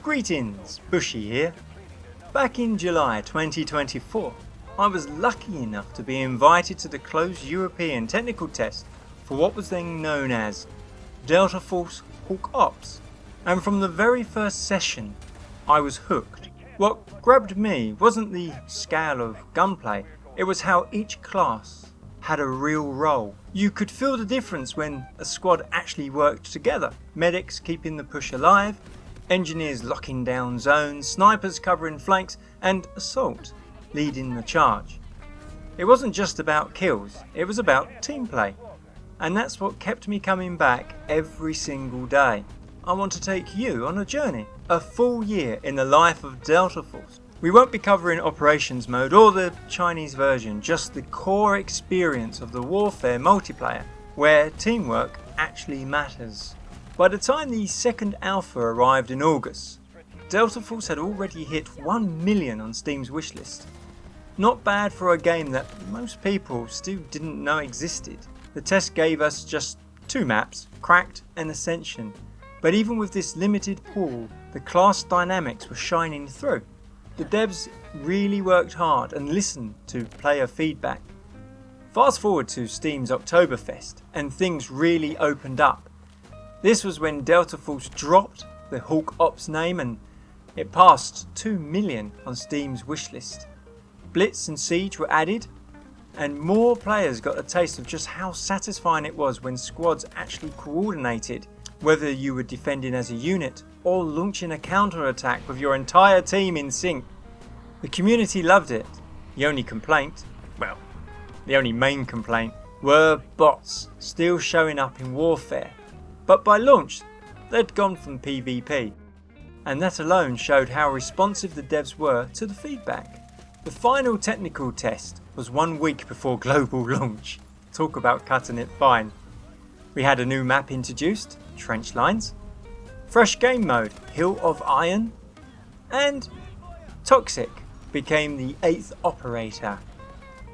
Greetings, Bushy here. Back in July 2024, I was lucky enough to be invited to the closed European technical test for what was then known as Delta Force Hawk Ops, and from the very first session I was hooked. What grabbed me wasn't the scale of gunplay, it was how each class had a real role. You could feel the difference when a squad actually worked together, medics keeping the push alive, engineers locking down zones, snipers covering flanks, and assault leading the charge. It wasn't just about kills, it was about team play. And that's what kept me coming back every single day. I want to take you on a journey, a full year in the life of Delta Force. We won't be covering operations mode or the Chinese version, just the core experience of the warfare multiplayer, where teamwork actually matters. By the time the second alpha arrived in August, Delta Force had already hit 1 million on Steam's wishlist. Not bad for a game that most people still didn't know existed. The test gave us just 2 maps, Cracked and Ascension, but even with this limited pool, the class dynamics were shining through. The devs really worked hard and listened to player feedback. Fast forward to Steam's Oktoberfest and things really opened up. This was when Delta Force dropped the Hawk Ops name and it passed 2 million on Steam's wishlist. Blitz and Siege were added, and more players got a taste of just how satisfying it was when squads actually coordinated, whether you were defending as a unit or launching a counter-attack with your entire team in sync. The community loved it. The only main complaint were bots still showing up in warfare. But by launch, they'd gone from PvP, and that alone showed how responsive the devs were to the feedback. The final technical test was 1 week before global launch. Talk about cutting it fine. We had a new map introduced, Trench Lines, fresh game mode, Hill of Iron, and Toxic became the 8th operator.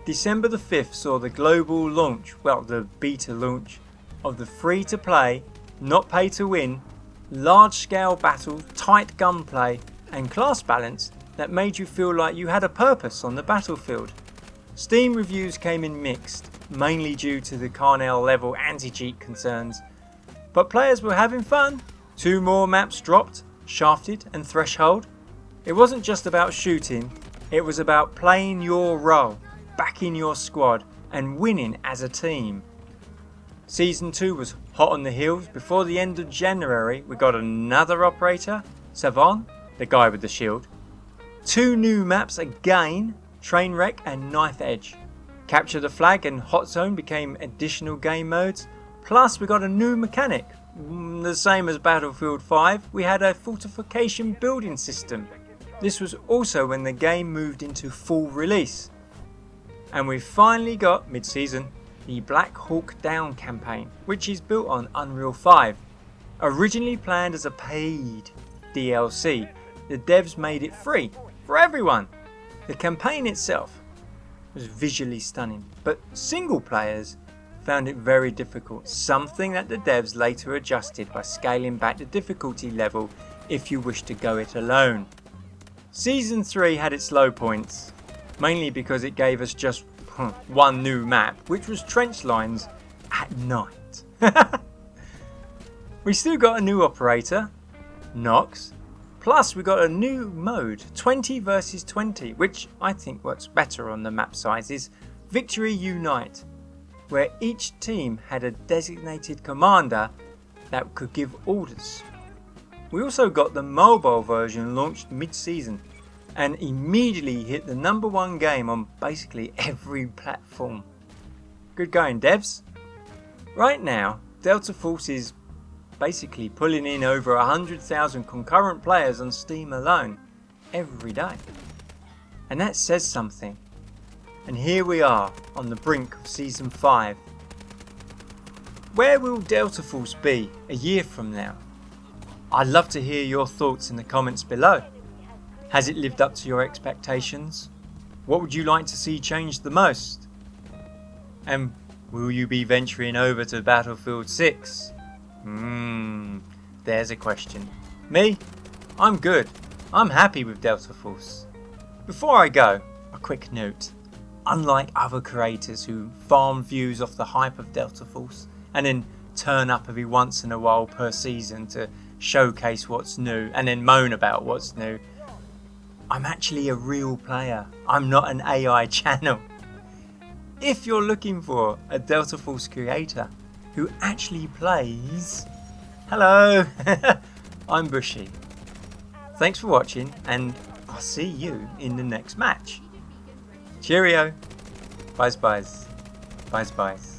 December the 5th saw the global launch, the beta launch, of the free-to-play, not pay to win, large-scale battle, tight gunplay, and class balance that made you feel like you had a purpose on the battlefield. Steam reviews came in mixed, mainly due to the Carnell level anti-cheat concerns, but players were having fun. 2 more maps dropped, Shafted and Threshold. It wasn't just about shooting, it was about playing your role, backing your squad, and winning as a team. Season 2 was hot on the heels. Before the end of January, we got another operator, Savon, the guy with the shield. 2 new maps again, Trainwreck and Knife Edge. Capture the Flag and Hot Zone became additional game modes. Plus we got a new mechanic. The same as Battlefield 5, we had a fortification building system. This was also when the game moved into full release. And we finally got, mid-season, the Black Hawk Down campaign, which is built on Unreal 5. Originally planned as a paid DLC, the devs made it free for everyone. The campaign itself was visually stunning, but single players found it very difficult, something that the devs later adjusted by scaling back the difficulty level if you wish to go it alone. Season 3 had its low points, mainly because it gave us just 1 new map, which was Trench Lines at night. We still got a new operator, Nox, plus we got a new mode, 20 versus 20, which I think works better on the map sizes, Victory Unite, where each team had a designated commander that could give orders. We also got the mobile version launched mid-season and immediately hit the #1 game on basically every platform. Good going, devs. Right now, Delta Force is basically pulling in over 100,000 concurrent players on Steam alone every day. And that says something. And here we are on the brink of Season 5. Where will Delta Force be a year from now? I'd love to hear your thoughts in the comments below. Has it lived up to your expectations? What would you like to see changed the most? And will you be venturing over to Battlefield 6? There's a question. Me? I'm good. I'm happy with Delta Force. Before I go, a quick note. Unlike other creators who farm views off the hype of Delta Force and then turn up every once in a while per season to showcase what's new and then moan about what's new, I'm actually a real player. I'm not an AI channel. If you're looking for a Delta Force creator who actually plays, hello, I'm Bushy. Thanks for watching, and I'll see you in the next match. Cheerio. Bye.